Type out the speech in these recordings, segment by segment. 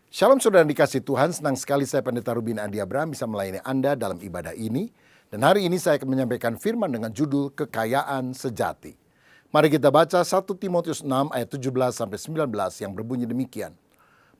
Shalom saudara dikasih Tuhan, senang sekali saya Pendeta Rubin Andi Abraham bisa melayani Anda dalam ibadah ini. Dan hari ini saya akan menyampaikan firman dengan judul Kekayaan Sejati. Mari kita baca 1 Timotius 6 ayat 17-19 yang berbunyi demikian.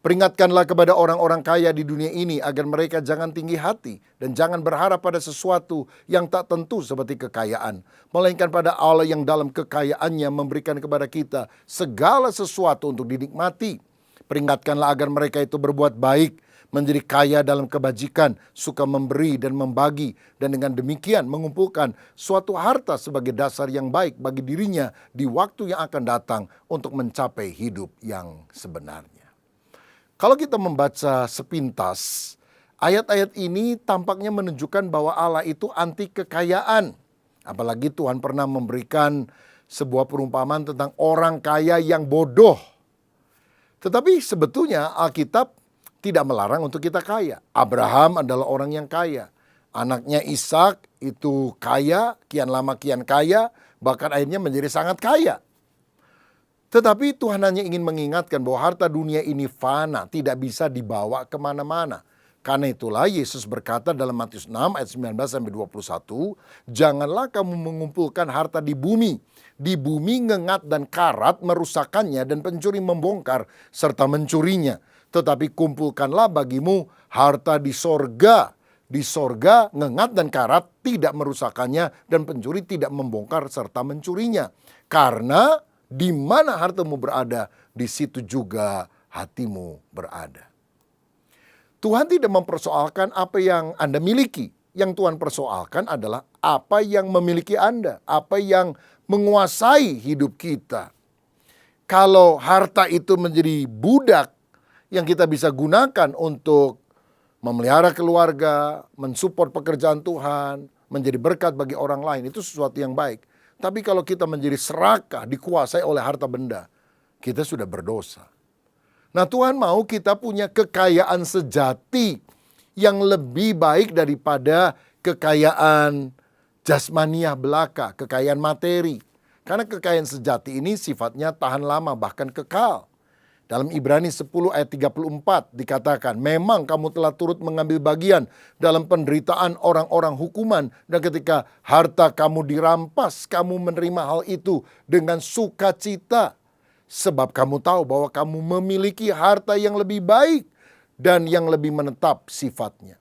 Peringatkanlah kepada orang-orang kaya di dunia ini agar mereka jangan tinggi hati dan jangan berharap pada sesuatu yang tak tentu seperti kekayaan. Melainkan pada Allah yang dalam kekayaannya memberikan kepada kita segala sesuatu untuk dinikmati. Peringatkanlah agar mereka itu berbuat baik, menjadi kaya dalam kebajikan, suka memberi dan membagi, dan dengan demikian mengumpulkan suatu harta sebagai dasar yang baik bagi dirinya di waktu yang akan datang untuk mencapai hidup yang sebenarnya. Kalau kita membaca sepintas, ayat-ayat ini tampaknya menunjukkan bahwa Allah itu anti kekayaan. Apalagi Tuhan pernah memberikan sebuah perumpamaan tentang orang kaya yang bodoh. Tetapi sebetulnya Alkitab tidak melarang untuk kita kaya. Abraham adalah orang yang kaya. Anaknya Ishak itu kaya, kian lama kian kaya, bahkan akhirnya menjadi sangat kaya. Tetapi Tuhan hanya ingin mengingatkan bahwa harta dunia ini fana, tidak bisa dibawa kemana-mana. Karena itulah Yesus berkata dalam Matius 6 ayat 19-21, janganlah kamu mengumpulkan harta di bumi. Di bumi ngengat dan karat merusakkannya dan pencuri membongkar serta mencurinya. Tetapi kumpulkanlah bagimu harta di sorga. Di sorga ngengat dan karat tidak merusakkannya dan pencuri tidak membongkar serta mencurinya. Karena di mana hartamu berada, di situ juga hatimu berada. Tuhan tidak mempersoalkan apa yang Anda miliki. Yang Tuhan persoalkan adalah apa yang memiliki Anda, apa yang menguasai hidup kita. Kalau harta itu menjadi budak yang kita bisa gunakan untuk memelihara keluarga, mensupport pekerjaan Tuhan, menjadi berkat bagi orang lain, itu sesuatu yang baik. Tapi kalau kita menjadi serakah, dikuasai oleh harta benda, kita sudah berdosa. Nah, Tuhan mau kita punya kekayaan sejati yang lebih baik daripada kekayaan jasmaniah belaka, kekayaan materi. Karena kekayaan sejati ini sifatnya tahan lama, bahkan kekal. Dalam Ibrani 10 ayat 34 dikatakan, memang kamu telah turut mengambil bagian dalam penderitaan orang-orang hukuman. Dan ketika harta kamu dirampas, kamu menerima hal itu dengan sukacita. Sebab kamu tahu bahwa kamu memiliki harta yang lebih baik dan yang lebih menetap sifatnya.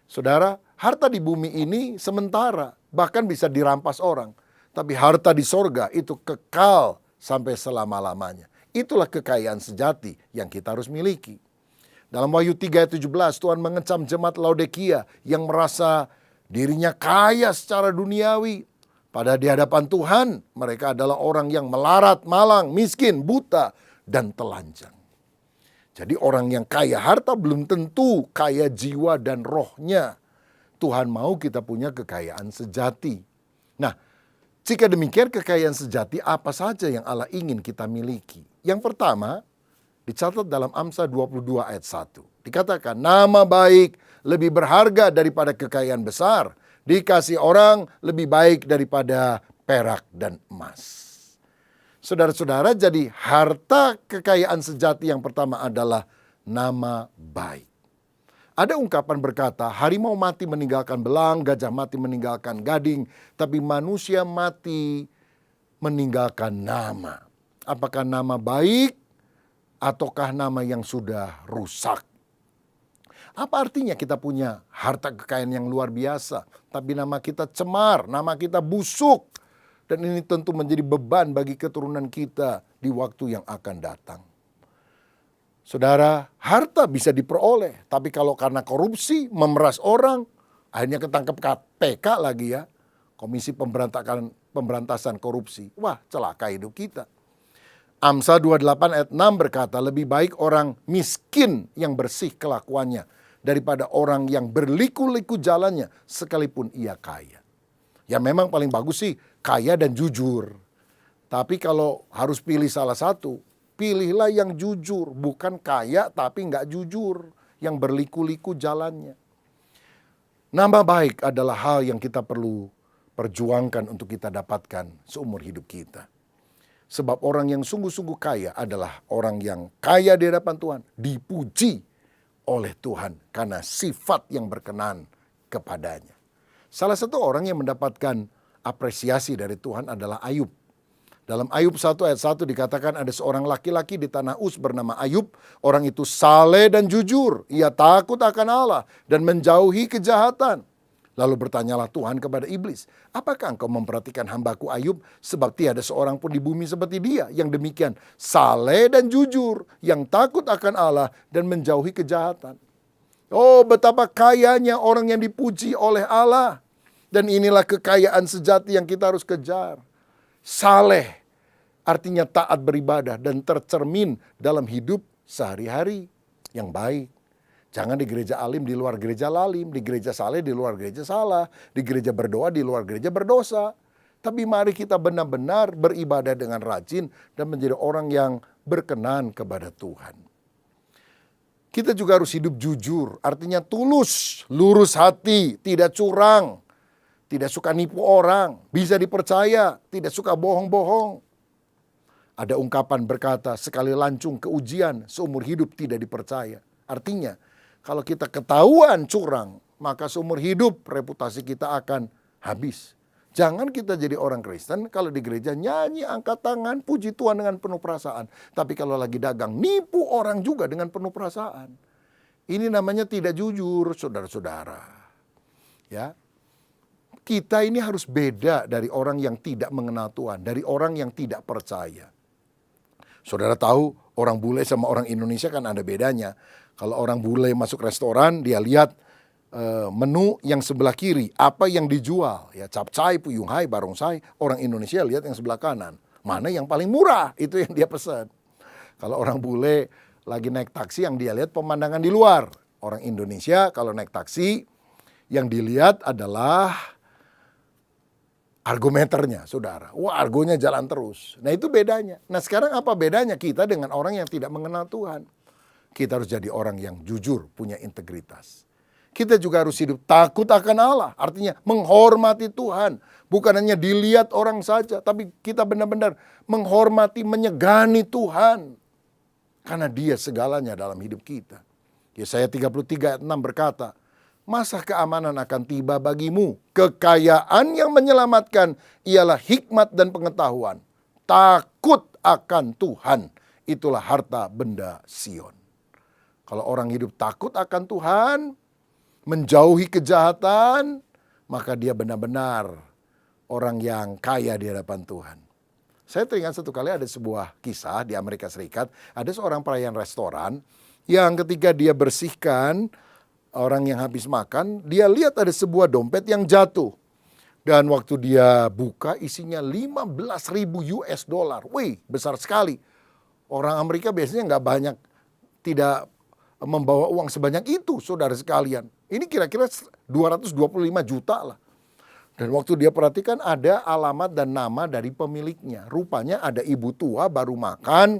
Saudara, harta di bumi ini sementara, bahkan bisa dirampas orang. Tapi harta di sorga itu kekal sampai selama-lamanya. Itulah kekayaan sejati yang kita harus miliki. Dalam Wahyu 3 ayat 17, Tuhan mengecam jemaat Laodikia yang merasa dirinya kaya secara duniawi. Padahal di hadapan Tuhan, mereka adalah orang yang melarat, malang, miskin, buta, dan telanjang. Jadi orang yang kaya harta belum tentu kaya jiwa dan rohnya. Tuhan mau kita punya kekayaan sejati. Nah, jika demikian kekayaan sejati apa saja yang Allah ingin kita miliki? Yang pertama, dicatat dalam Amsal 22 ayat 1. Dikatakan, nama baik lebih berharga daripada kekayaan besar. Dikasih orang lebih baik daripada perak dan emas. Saudara-saudara, jadi harta kekayaan sejati yang pertama adalah nama baik. Ada ungkapan berkata, harimau mati meninggalkan belang, gajah mati meninggalkan gading, tapi manusia mati meninggalkan nama. Apakah nama baik ataukah nama yang sudah rusak? Apa artinya kita punya harta kekayaan yang luar biasa, tapi nama kita cemar, nama kita busuk. Dan ini tentu menjadi beban bagi keturunan kita di waktu yang akan datang. Saudara, harta bisa diperoleh, tapi kalau karena korupsi, memeras orang, akhirnya ketangkep KPK lagi ya, Komisi Pemberantasan Korupsi. Wah, celaka hidup kita. Amsal 28 ayat 6 berkata, lebih baik orang miskin yang bersih kelakuannya daripada orang yang berliku-liku jalannya sekalipun ia kaya. Ya memang paling bagus sih kaya dan jujur. Tapi kalau harus pilih salah satu, pilihlah yang jujur. Bukan kaya tapi nggak jujur, yang berliku-liku jalannya. Nama baik adalah hal yang kita perlu perjuangkan untuk kita dapatkan seumur hidup kita. Sebab orang yang sungguh-sungguh kaya adalah orang yang kaya di hadapan Tuhan, dipuji oleh Tuhan karena sifat yang berkenan kepadanya. Salah satu orang yang mendapatkan apresiasi dari Tuhan adalah Ayub. Dalam Ayub 1 ayat 1 dikatakan ada seorang laki-laki di tanah Uz bernama Ayub. Orang itu saleh dan jujur. Ia takut akan Allah dan menjauhi kejahatan. Lalu bertanyalah Tuhan kepada iblis, apakah engkau memperhatikan hambaku Ayub? Sebab tiada seorang pun di bumi seperti dia yang demikian saleh dan jujur, yang takut akan Allah dan menjauhi kejahatan. Oh, betapa kayanya orang yang dipuji oleh Allah. Dan inilah kekayaan sejati yang kita harus kejar. Saleh artinya taat beribadah dan tercermin dalam hidup sehari-hari yang baik. Jangan di gereja alim, di luar gereja lalim. Di gereja saleh, di luar gereja salah. Di gereja berdoa, di luar gereja berdosa. Tapi mari kita benar-benar beribadah dengan rajin dan menjadi orang yang berkenan kepada Tuhan. Kita juga harus hidup jujur, artinya tulus, lurus hati, tidak curang, tidak suka nipu orang, bisa dipercaya, tidak suka bohong-bohong. Ada ungkapan berkata, sekali lancung ke ujian, seumur hidup tidak dipercaya. Artinya, kalau kita ketahuan curang, maka seumur hidup reputasi kita akan habis. Jangan kita jadi orang Kristen kalau di gereja nyanyi, angkat tangan, puji Tuhan dengan penuh perasaan. Tapi kalau lagi dagang, nipu orang juga dengan penuh perasaan. Ini namanya tidak jujur, saudara-saudara. Ya, kita ini harus beda dari orang yang tidak mengenal Tuhan, dari orang yang tidak percaya. Saudara tahu orang bule sama orang Indonesia kan ada bedanya. Kalau orang bule masuk restoran, dia lihat menu yang sebelah kiri, apa yang dijual. Ya, capcay, puyunghai, barongsai. Orang Indonesia lihat yang sebelah kanan. Mana yang paling murah, itu yang dia pesan. Kalau orang bule lagi naik taksi, yang dia lihat pemandangan di luar. Orang Indonesia kalau naik taksi, yang dilihat adalah argometernya, saudara. Wah, argonya jalan terus. Nah, itu bedanya. Nah, sekarang apa bedanya kita dengan orang yang tidak mengenal Tuhan? Kita harus jadi orang yang jujur, punya integritas. Kita juga harus hidup takut akan Allah. Artinya menghormati Tuhan. Bukan hanya dilihat orang saja, tapi kita benar-benar menghormati, menyegani Tuhan. Karena Dia segalanya dalam hidup kita. Yesaya 33 ayat 6 berkata, masa keamanan akan tiba bagimu? Kekayaan yang menyelamatkan ialah hikmat dan pengetahuan. Takut akan Tuhan, itulah harta benda Sion. Kalau orang hidup takut akan Tuhan, menjauhi kejahatan, maka dia benar-benar orang yang kaya di hadapan Tuhan. Saya teringat satu kali ada sebuah kisah di Amerika Serikat, ada seorang pelayan restoran yang ketika dia bersihkan orang yang habis makan, dia lihat ada sebuah dompet yang jatuh. Dan waktu dia buka isinya 15.000 US dollar. Wih, besar sekali. Orang Amerika biasanya nggak banyak, tidak membawa uang sebanyak itu, saudara sekalian. Ini kira-kira 225 juta lah. Dan waktu dia perhatikan ada alamat dan nama dari pemiliknya. Rupanya ada ibu tua baru makan,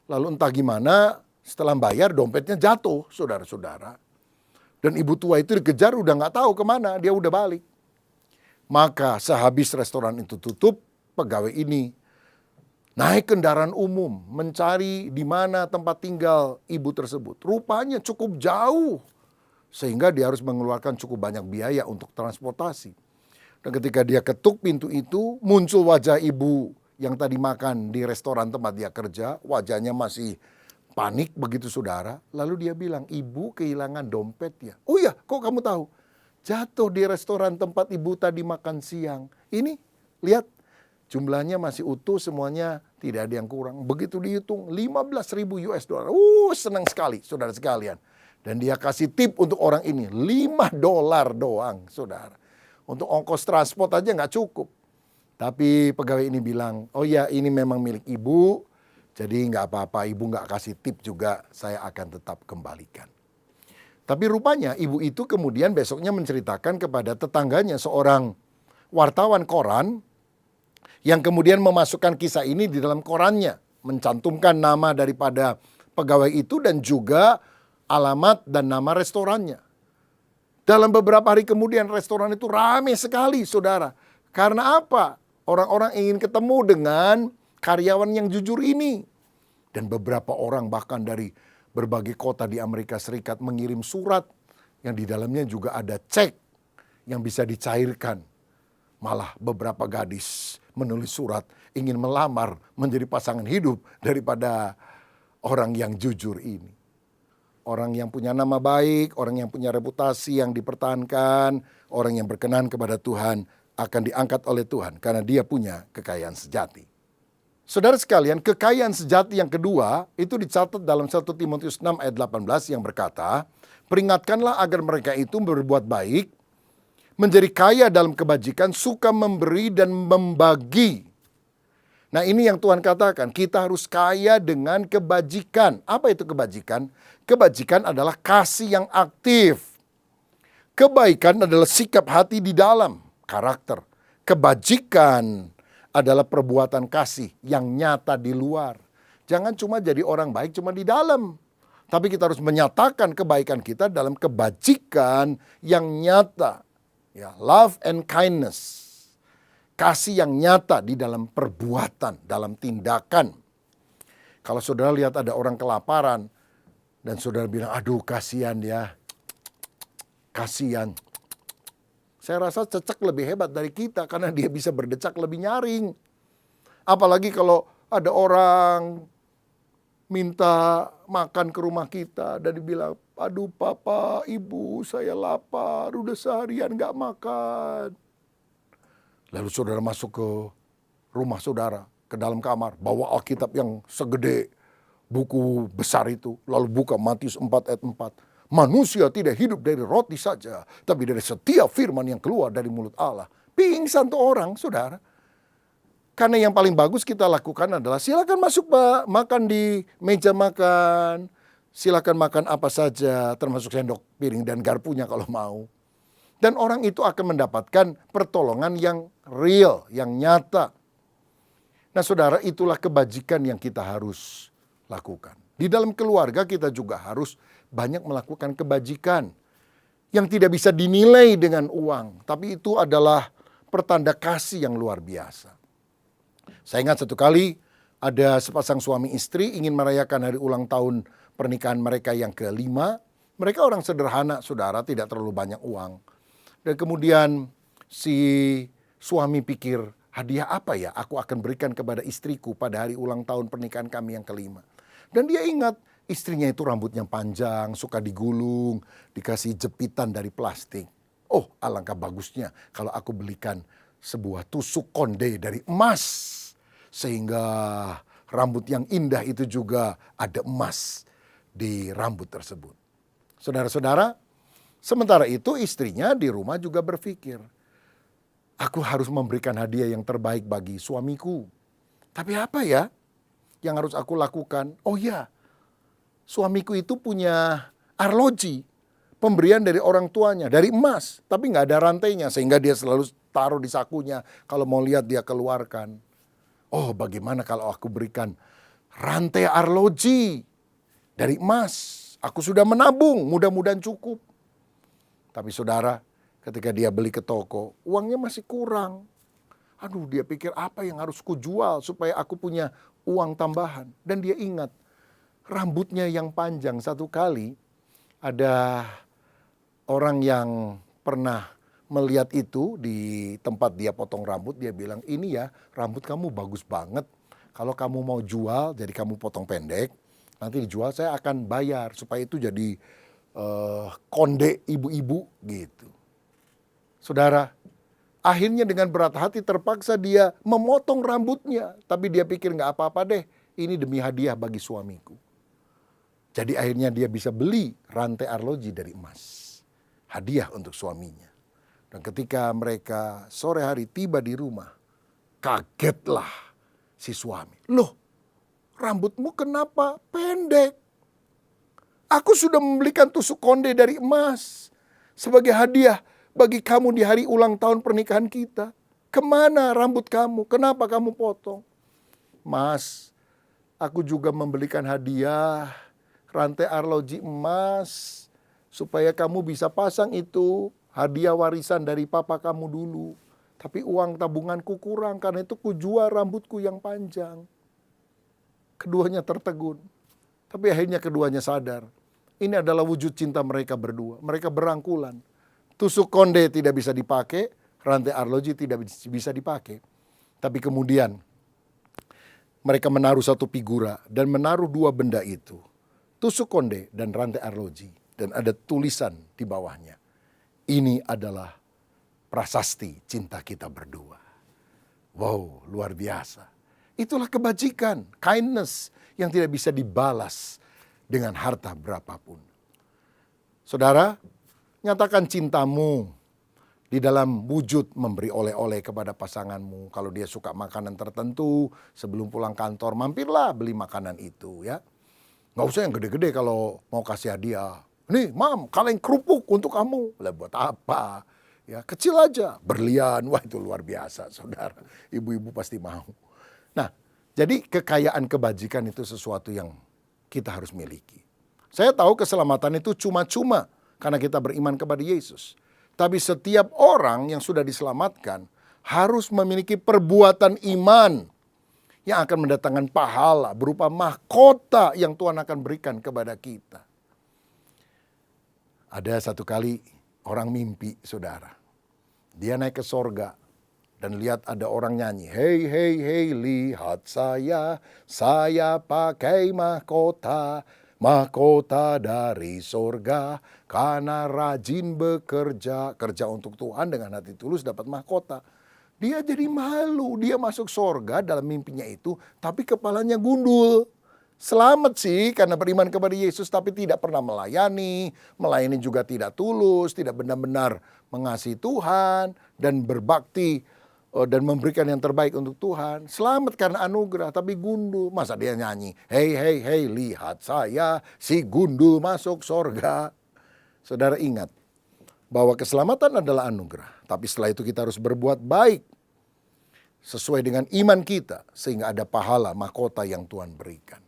lalu entah gimana setelah bayar dompetnya jatuh, saudara-saudara. Dan ibu tua itu dikejar udah nggak tahu kemana, dia udah balik. Maka sehabis restoran itu tutup, pegawai ini naik kendaraan umum mencari di mana tempat tinggal ibu tersebut. Rupanya cukup jauh sehingga dia harus mengeluarkan cukup banyak biaya untuk transportasi. Dan ketika dia ketuk pintu itu, muncul wajah ibu yang tadi makan di restoran tempat dia kerja. Wajahnya masih panik begitu, saudara. Lalu dia bilang, ibu kehilangan dompetnya. Oh iya, kok kamu tahu? Jatuh di restoran tempat ibu tadi makan siang. Ini, lihat. Jumlahnya masih utuh, semuanya tidak ada yang kurang. Begitu dihitung 15.000 US dollar. Senang sekali, saudara sekalian. Dan dia kasih tip untuk orang ini, $5 doang, saudara. Untuk ongkos transport aja nggak cukup. Tapi pegawai ini bilang, oh ya ini memang milik ibu, jadi nggak apa-apa, ibu nggak kasih tip juga, saya akan tetap kembalikan. Tapi rupanya ibu itu kemudian besoknya menceritakan kepada tetangganya, seorang wartawan koran, yang kemudian memasukkan kisah ini di dalam korannya, mencantumkan nama daripada pegawai itu dan juga alamat dan nama restorannya. Dalam beberapa hari kemudian restoran itu ramai sekali, saudara. Karena apa? Orang-orang ingin ketemu dengan karyawan yang jujur ini. Dan beberapa orang bahkan dari berbagai kota di Amerika Serikat mengirim surat yang di dalamnya juga ada cek yang bisa dicairkan. Malah beberapa gadis menulis surat ingin melamar menjadi pasangan hidup daripada orang yang jujur ini. Orang yang punya nama baik, orang yang punya reputasi yang dipertahankan, orang yang berkenan kepada Tuhan akan diangkat oleh Tuhan karena dia punya kekayaan sejati. Saudara sekalian, kekayaan sejati yang kedua itu dicatat dalam 1 Timotius 6 ayat 18 yang berkata, "Peringatkanlah agar mereka itu berbuat baik, menjadi kaya dalam kebajikan, suka memberi dan membagi." Nah, ini yang Tuhan katakan, kita harus kaya dengan kebajikan. Apa itu kebajikan? Kebajikan adalah kasih yang aktif. Kebaikan adalah sikap hati di dalam, karakter. Kebajikan adalah perbuatan kasih yang nyata di luar. Jangan cuma jadi orang baik cuma di dalam. Tapi kita harus menyatakan kebaikan kita dalam kebajikan yang nyata. Ya, love and kindness. Kasih yang nyata di dalam perbuatan, dalam tindakan. Kalau saudara lihat ada orang kelaparan dan saudara bilang, aduh kasihan dia, kasihan. Saya rasa cecek lebih hebat dari kita karena dia bisa berdecak lebih nyaring. Apalagi kalau ada orang minta makan ke rumah kita dan dibilang, aduh papa, ibu saya lapar, udah seharian gak makan. Lalu saudara masuk ke rumah saudara, ke dalam kamar, bawa Alkitab yang segede buku besar itu. Lalu buka Matius 4 ayat 4. Manusia tidak hidup dari roti saja, tapi dari setiap firman yang keluar dari mulut Allah. Pingsan tuh orang, saudara. Karena yang paling bagus kita lakukan adalah silakan masuk Pak, makan di meja makan. Silakan makan apa saja, termasuk sendok, piring, dan garpunya kalau mau. Dan orang itu akan mendapatkan pertolongan yang real, yang nyata. Nah saudara, itulah kebajikan yang kita harus lakukan. Di dalam keluarga kita juga harus banyak melakukan kebajikan. Yang tidak bisa dinilai dengan uang. Tapi itu adalah pertanda kasih yang luar biasa. Saya ingat satu kali ada sepasang suami istri ingin merayakan hari ulang tahun pernikahan mereka yang ke-5. Mereka orang sederhana saudara, tidak terlalu banyak uang. Dan kemudian si suami pikir, hadiah apa ya aku akan berikan kepada istriku pada hari ulang tahun pernikahan kami yang ke-5. Dan dia ingat istrinya itu rambutnya panjang, suka digulung, dikasih jepitan dari plastik. Oh, alangkah bagusnya kalau aku belikan sebuah tusuk konde dari emas. Sehingga rambut yang indah itu juga ada emas di rambut tersebut. Saudara-saudara, sementara itu istrinya di rumah juga berpikir, aku harus memberikan hadiah yang terbaik bagi suamiku. Tapi apa ya yang harus aku lakukan? Oh ya, suamiku itu punya arloji, pemberian dari orang tuanya, dari emas. Tapi gak ada rantainya sehingga dia selalu taruh di sakunya. Kalau mau lihat dia keluarkan. Oh bagaimana kalau aku berikan rantai arloji dari emas. Aku sudah menabung, mudah-mudahan cukup. Tapi saudara, ketika dia beli ke toko, uangnya masih kurang. Aduh, dia pikir apa yang harus kujual supaya aku punya uang tambahan. Dan dia ingat, rambutnya yang panjang. Satu kali ada orang yang pernah melihat itu di tempat dia potong rambut. Dia bilang, ini ya rambut kamu bagus banget. Kalau kamu mau jual, jadi kamu potong pendek. Nanti dijual saya akan bayar supaya itu jadi konde ibu-ibu gitu. Saudara, akhirnya dengan berat hati terpaksa dia memotong rambutnya. Tapi dia pikir gak apa-apa deh, ini demi hadiah bagi suamiku. Jadi akhirnya dia bisa beli rantai arloji dari emas. Hadiah untuk suaminya. Dan ketika mereka sore hari tiba di rumah, kagetlah si suami. Loh, rambutmu kenapa pendek? Aku sudah membelikan tusuk konde dari emas sebagai hadiah bagi kamu di hari ulang tahun pernikahan kita. Kemana rambut kamu? Kenapa kamu potong? Mas, aku juga membelikan hadiah rantai arloji emas supaya kamu bisa pasang itu hadiah warisan dari papa kamu dulu. Tapi uang tabunganku kurang, karena itu kujual rambutku yang panjang. Keduanya tertegun. Tapi akhirnya keduanya sadar. Ini adalah wujud cinta mereka berdua. Mereka berangkulan. Tusuk konde tidak bisa dipakai, rantai arloji tidak bisa dipakai. Tapi kemudian mereka menaruh satu figura dan menaruh dua benda itu. Tusuk konde dan rantai arloji. Dan ada tulisan di bawahnya. Ini adalah prasasti cinta kita berdua. Wow, luar biasa. Itulah kebajikan, kindness yang tidak bisa dibalas dengan harta berapapun. Saudara, nyatakan cintamu di dalam wujud memberi oleh-oleh kepada pasanganmu. Kalau dia suka makanan tertentu, sebelum pulang kantor mampirlah beli makanan itu ya. Nggak usah yang gede-gede kalau mau kasih hadiah. Nih, Mam, kaleng kerupuk untuk kamu. Lah buat apa? Ya, kecil aja, berlian. Wah, itu luar biasa, Saudara. Ibu-ibu pasti mau. Nah, jadi kekayaan kebajikan itu sesuatu yang kita harus miliki. Saya tahu keselamatan itu cuma-cuma karena kita beriman kepada Yesus. Tapi setiap orang yang sudah diselamatkan harus memiliki perbuatan iman yang akan mendatangkan pahala berupa mahkota yang Tuhan akan berikan kepada kita. Ada satu kali orang mimpi, saudara. Dia naik ke sorga dan lihat ada orang nyanyi. Hei, hei, hei, lihat saya pakai mahkota. Mahkota dari sorga, karena rajin bekerja. Kerja untuk Tuhan dengan hati tulus dapat mahkota. Dia jadi malu, dia masuk sorga dalam mimpinya itu, tapi kepalanya gundul. Selamat sih karena beriman kepada Yesus, tapi tidak pernah melayani juga tidak tulus, tidak benar-benar mengasihi Tuhan dan berbakti dan memberikan yang terbaik untuk Tuhan. Selamat karena anugerah, tapi gundul. Masa dia nyanyi, hei, hei, hei, lihat saya, si gundul masuk sorga. Saudara ingat bahwa keselamatan adalah anugerah, tapi setelah itu kita harus berbuat baik sesuai dengan iman kita, sehingga ada pahala mahkota yang Tuhan berikan.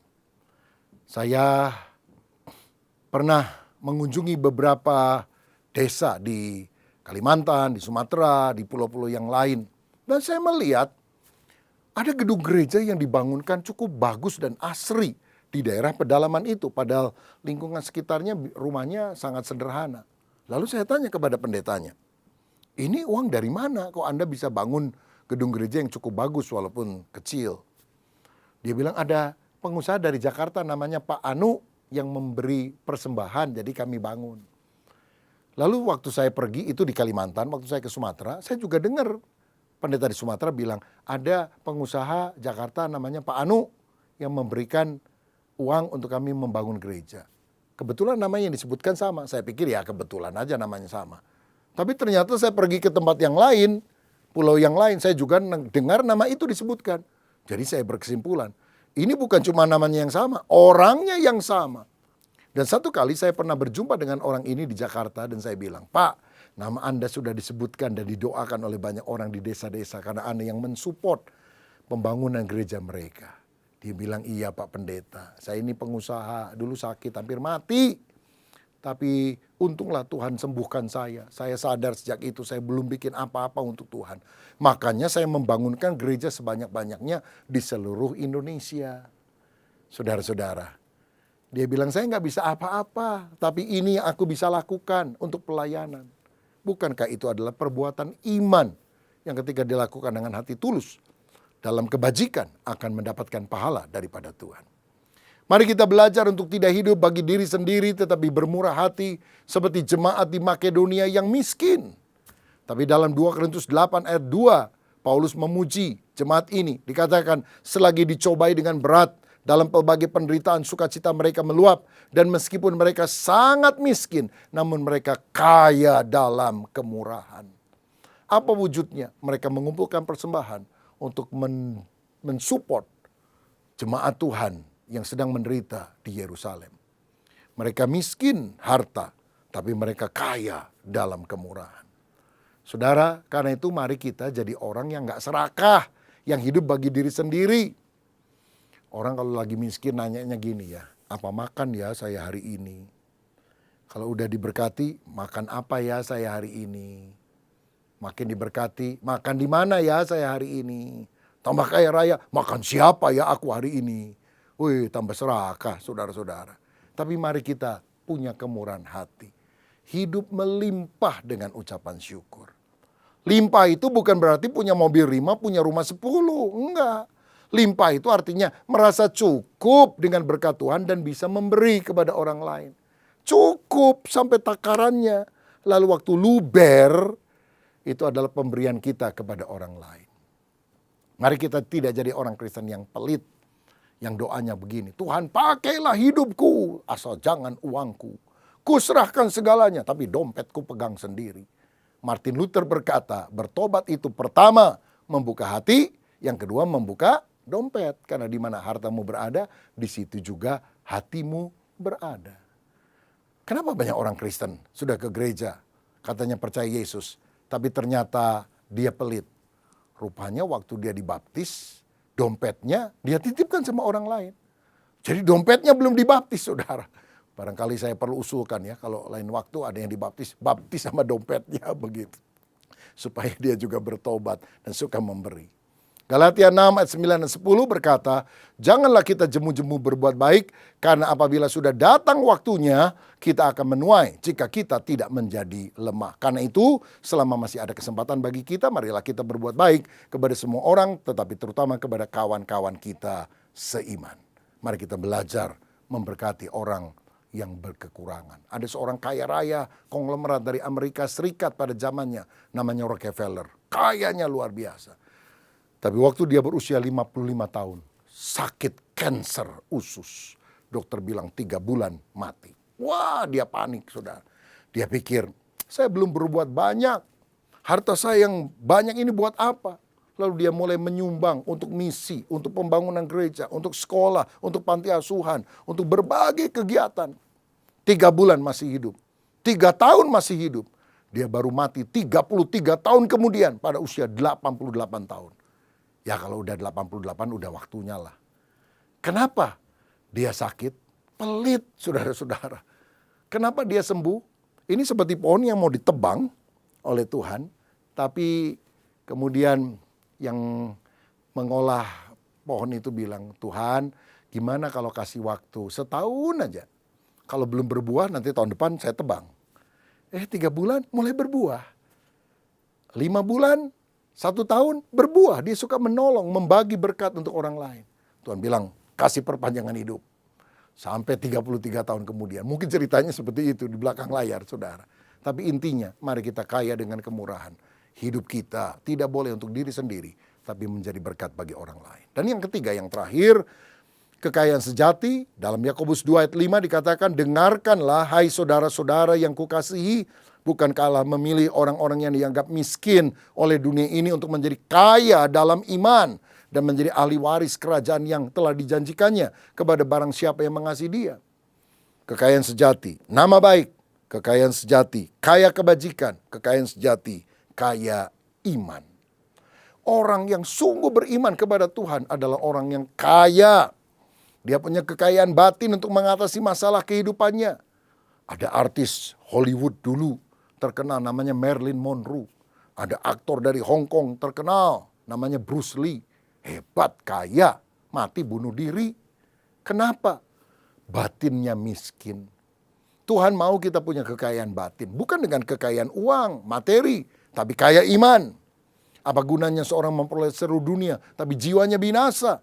Saya pernah mengunjungi beberapa desa di Kalimantan, di Sumatera, di pulau-pulau yang lain. Dan saya melihat ada gedung gereja yang dibangunkan cukup bagus dan asri di daerah pedalaman itu. Padahal lingkungan sekitarnya rumahnya sangat sederhana. Lalu saya tanya kepada pendetanya, ini uang dari mana kok Anda bisa bangun gedung gereja yang cukup bagus walaupun kecil? Dia bilang ada pengusaha dari Jakarta namanya Pak Anu yang memberi persembahan, jadi kami bangun. Lalu waktu saya pergi itu di Kalimantan, waktu saya ke Sumatera, saya juga dengar pendeta di Sumatera bilang, ada pengusaha Jakarta namanya Pak Anu yang memberikan uang untuk kami membangun gereja. Kebetulan namanya yang disebutkan sama. Saya pikir ya kebetulan aja namanya sama. Tapi ternyata saya pergi ke tempat yang lain, pulau yang lain, saya juga dengar nama itu disebutkan. Jadi saya berkesimpulan, ini bukan cuma namanya yang sama, orangnya yang sama. Dan satu kali saya pernah berjumpa dengan orang ini di Jakarta dan saya bilang, Pak, nama Anda sudah disebutkan dan didoakan oleh banyak orang di desa-desa karena Anda yang mensupport pembangunan gereja mereka. Dia bilang, iya Pak Pendeta, saya ini pengusaha, dulu sakit hampir mati. Tapi untunglah Tuhan sembuhkan saya. Saya sadar sejak itu saya belum bikin apa-apa untuk Tuhan. Makanya saya membangunkan gereja sebanyak-banyaknya di seluruh Indonesia. Saudara-saudara, dia bilang saya nggak bisa apa-apa, tapi ini yang aku bisa lakukan untuk pelayanan. Bukankah itu adalah perbuatan iman yang ketika dilakukan dengan hati tulus dalam kebajikan akan mendapatkan pahala daripada Tuhan. Mari kita belajar untuk tidak hidup bagi diri sendiri tetapi bermurah hati seperti jemaat di Makedonia yang miskin. Tapi dalam 2 Korintus 8 ayat 2, Paulus memuji jemaat ini. Dikatakan selagi dicobai dengan berat dalam pelbagai penderitaan sukacita mereka meluap. Dan meskipun mereka sangat miskin namun mereka kaya dalam kemurahan. Apa wujudnya? Mereka mengumpulkan persembahan untuk mensupport jemaat Tuhan yang sedang menderita di Yerusalem. Mereka miskin harta, tapi mereka kaya dalam kemurahan. Saudara, karena itu mari kita jadi orang yang gak serakah, yang hidup bagi diri sendiri. Orang kalau lagi miskin nanyanya gini ya, apa makan ya saya hari ini? Kalau udah diberkati, makan apa ya saya hari ini? Makin diberkati, makan di mana ya saya hari ini? Tambah kaya raya, makan siapa ya aku hari ini? Wih, tambah serakah saudara-saudara. Tapi mari kita punya kemurahan hati. Hidup melimpah dengan ucapan syukur. Limpah itu bukan berarti punya mobil 5, punya rumah 10. Enggak. Limpah itu artinya merasa cukup dengan berkat Tuhan dan bisa memberi kepada orang lain. Cukup sampai takarannya. Lalu waktu luber, itu adalah pemberian kita kepada orang lain. Mari kita tidak jadi orang Kristen yang pelit. Yang doanya begini, Tuhan pakailah hidupku, asal jangan uangku. Kuserahkan segalanya, tapi dompetku pegang sendiri. Martin Luther berkata, bertobat itu pertama membuka hati, yang kedua membuka dompet. Karena di mana hartamu berada, di situ juga hatimu berada. Kenapa banyak orang Kristen sudah ke gereja, katanya percaya Yesus, tapi ternyata dia pelit. Rupanya waktu dia dibaptis, dompetnya dia titipkan sama orang lain. Jadi dompetnya belum dibaptis, saudara. Barangkali saya perlu usulkan ya, kalau lain waktu ada yang dibaptis, baptis sama dompetnya begitu. Supaya dia juga bertobat dan suka memberi. Galatia 6 ayat 9 dan 10 berkata, janganlah kita jemu-jemu berbuat baik, karena apabila sudah datang waktunya, kita akan menuai jika kita tidak menjadi lemah. Karena itu, selama masih ada kesempatan bagi kita, marilah kita berbuat baik kepada semua orang, tetapi terutama kepada kawan-kawan kita seiman. Mari kita belajar memberkati orang yang berkekurangan. Ada seorang kaya raya konglomerat dari Amerika Serikat pada zamannya, namanya Rockefeller. Kayanya luar biasa. Tapi waktu dia berusia 55 tahun, sakit kanker usus. Dokter bilang 3 bulan mati. Wah, dia panik, saudara. Dia pikir, saya belum berbuat banyak. Harta saya yang banyak ini buat apa? Lalu dia mulai menyumbang untuk misi, untuk pembangunan gereja, untuk sekolah, untuk panti asuhan, untuk berbagai kegiatan. 3 bulan masih hidup. 3 tahun masih hidup. Dia baru mati 33 tahun kemudian pada usia 88 tahun. Ya kalau udah 88 udah waktunya lah. Kenapa dia sakit? Pelit, saudara-saudara. Kenapa dia sembuh? Ini seperti pohon yang mau ditebang oleh Tuhan. Tapi kemudian yang mengolah pohon itu bilang, Tuhan gimana kalau kasih waktu setahun aja. Kalau belum berbuah nanti tahun depan saya tebang. 3 bulan mulai berbuah. 5 bulan, 1 tahun berbuah. Dia suka menolong, membagi berkat untuk orang lain. Tuhan bilang, kasih perpanjangan hidup. Sampai 33 tahun kemudian. Mungkin ceritanya seperti itu di belakang layar, saudara. Tapi intinya, mari kita kaya dengan kemurahan. Hidup kita tidak boleh untuk diri sendiri, tapi menjadi berkat bagi orang lain. Dan yang ketiga, yang terakhir, kekayaan sejati. Dalam Yakobus 2 ayat 5 dikatakan, dengarkanlah hai saudara-saudara yang kukasihi, bukankah Allah memilih orang-orang yang dianggap miskin oleh dunia ini untuk menjadi kaya dalam iman dan menjadi ahli waris kerajaan yang telah dijanjikannya kepada barang siapa yang mengasihi Dia. Kekayaan sejati, nama baik, kekayaan sejati, kaya kebajikan, kekayaan sejati, kaya iman. Orang yang sungguh beriman kepada Tuhan adalah orang yang kaya. Dia punya kekayaan batin untuk mengatasi masalah kehidupannya. Ada artis Hollywood dulu terkenal namanya Marilyn Monroe. Ada aktor dari Hong Kong terkenal namanya Bruce Lee. Hebat, kaya, mati bunuh diri. Kenapa? Batinnya miskin. Tuhan mau kita punya kekayaan batin. Bukan dengan kekayaan uang, materi, tapi kaya iman. Apa gunanya seorang memperoleh seluruh dunia, tapi jiwanya binasa?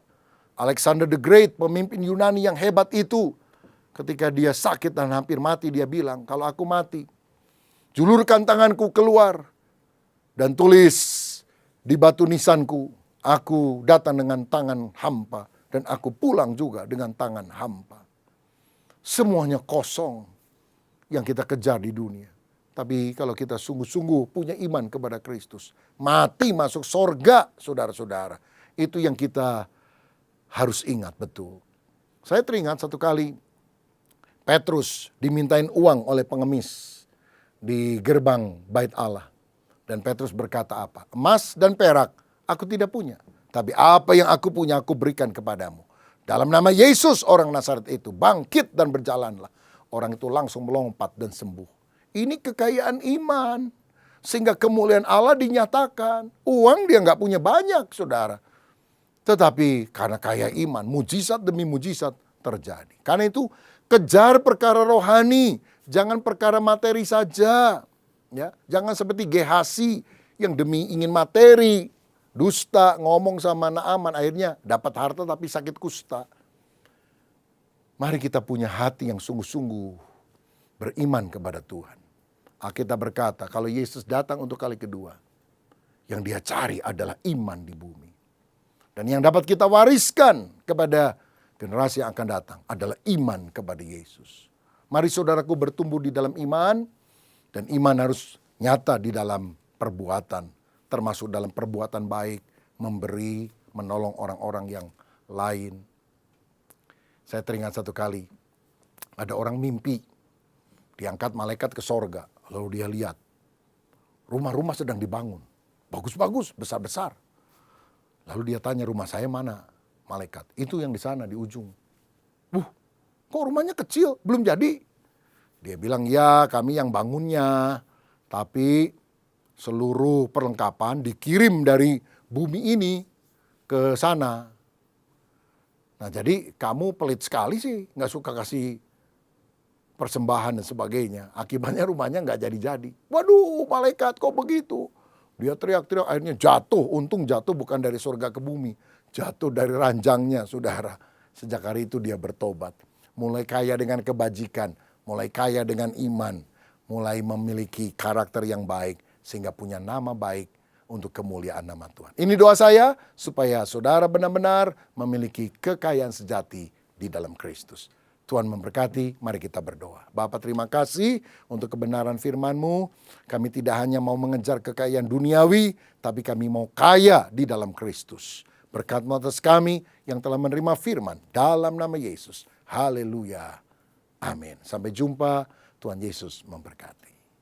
Alexander the Great, pemimpin Yunani yang hebat itu, ketika dia sakit dan hampir mati, dia bilang, kalau aku mati, julurkan tanganku keluar dan tulis di batu nisanku, aku datang dengan tangan hampa dan aku pulang juga dengan tangan hampa. Semuanya kosong yang kita kejar di dunia. Tapi kalau kita sungguh-sungguh punya iman kepada Kristus, mati masuk sorga, saudara-saudara. Itu yang kita harus ingat betul. Saya teringat satu kali Petrus dimintain uang oleh pengemis di gerbang bait Allah. Dan Petrus berkata apa? Emas dan perak aku tidak punya. Tapi apa yang aku punya aku berikan kepadamu. Dalam nama Yesus orang Nazaret itu bangkit dan berjalanlah. Orang itu langsung melompat dan sembuh. Ini kekayaan iman. Sehingga kemuliaan Allah dinyatakan. Uang dia nggak punya banyak, saudara. Tetapi karena kaya iman, mujizat demi mujizat terjadi. Karena itu kejar perkara rohani, jangan perkara materi saja. Ya, jangan seperti Gehazi yang demi ingin materi, dusta, ngomong sama Naaman, akhirnya dapat harta tapi sakit kusta. Mari kita punya hati yang sungguh-sungguh beriman kepada Tuhan. Alkitab berkata, kalau Yesus datang untuk kali kedua, yang dia cari adalah iman di bumi. Dan yang dapat kita wariskan kepada generasi yang akan datang adalah iman kepada Yesus. Mari saudaraku bertumbuh di dalam iman, dan iman harus nyata di dalam perbuatan, termasuk dalam perbuatan baik, memberi, menolong orang-orang yang lain. Saya teringat satu kali, ada orang mimpi, diangkat malaikat ke sorga, lalu dia lihat, rumah-rumah sedang dibangun, bagus-bagus, besar-besar. Lalu dia tanya, rumah saya mana malaikat? Itu yang di sana, di ujung. Kok rumahnya kecil, belum jadi? Dia bilang, ya kami yang bangunnya, tapi seluruh perlengkapan dikirim dari bumi ini ke sana. Nah jadi kamu pelit sekali sih, gak suka kasih persembahan dan sebagainya. Akibatnya rumahnya gak jadi-jadi. Waduh malaikat kok begitu? Dia teriak-teriak, akhirnya jatuh. Untung jatuh bukan dari surga ke bumi. Jatuh dari ranjangnya, saudara. Sejak hari itu dia bertobat. Mulai kaya dengan kebajikan. Mulai kaya dengan iman. Mulai memiliki karakter yang baik. Sehingga punya nama baik untuk kemuliaan nama Tuhan. Ini doa saya supaya saudara benar-benar memiliki kekayaan sejati di dalam Kristus. Tuhan memberkati, mari kita berdoa. Bapa terima kasih untuk kebenaran firman-Mu. Kami tidak hanya mau mengejar kekayaan duniawi, tapi kami mau kaya di dalam Kristus. Berkat-Mu atas kami yang telah menerima firman dalam nama Yesus. Haleluya. Amin. Sampai jumpa, Tuhan Yesus memberkati.